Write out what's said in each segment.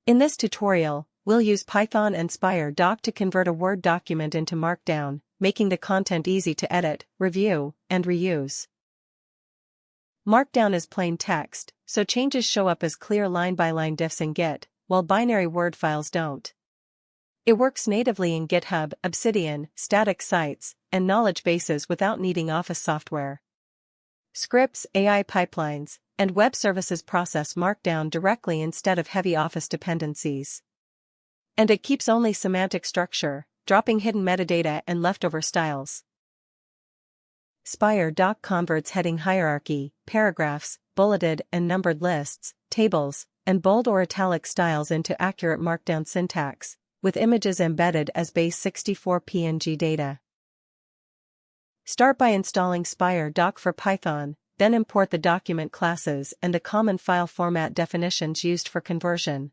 In this tutorial, we'll use Python and Spire.Doc to convert a Word document into Markdown, making the content easy to edit, review, and reuse. Markdown is plain text, so changes show up as clear line-by-line diffs in Git, while binary Word files don't. It works natively in GitHub, Obsidian, static sites, and knowledge bases without needing Office software. Scripts, AI pipelines, and web services process Markdown directly instead of heavy Office dependencies. And it keeps only semantic structure, dropping hidden metadata and leftover styles. Spire.Doc converts heading hierarchy, paragraphs, bulleted and numbered lists, tables, and bold or italic styles into accurate Markdown syntax, with images embedded as base 64 PNG data. Start by installing Spire.Doc for Python, then import the document classes and the common file format definitions used for conversion.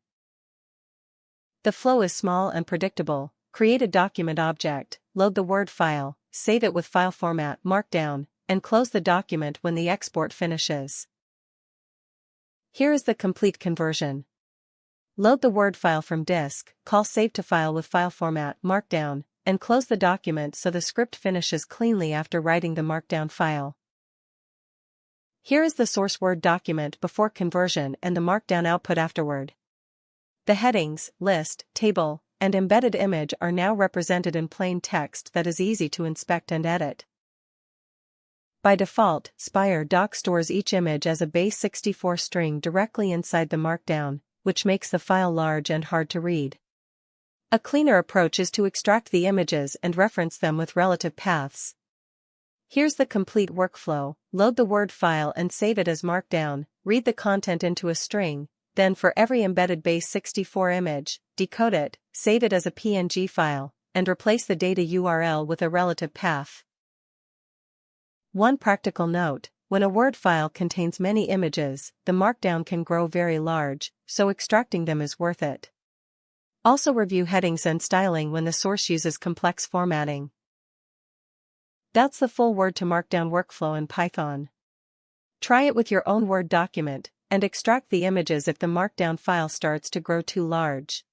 The flow is small and predictable. Create a document object, load the Word file, save it with file format Markdown, and close the document when the export finishes. Here is the complete conversion. Load the Word file from disk, call Save to File with file format Markdown, and close the document so the script finishes cleanly after writing the Markdown file. Here is the source Word document before conversion and the Markdown output afterward. The headings, list, table, and embedded image are now represented in plain text that is easy to inspect and edit. By default, Spire.Doc stores each image as a base 64 string directly inside the Markdown, which makes the file large and hard to read. A cleaner approach is to extract the images and reference them with relative paths. Here's the complete workflow: load the Word file and save it as Markdown, read the content into a string, then for every embedded base 64 image, decode it, save it as a PNG file, and replace the data URL with a relative path. One practical note: when a Word file contains many images, the Markdown can grow very large, so extracting them is worth it. Also review headings and styling when the source uses complex formatting. That's the full Word to Markdown workflow in Python. Try it with your own Word document, and extract the images if the Markdown file starts to grow too large.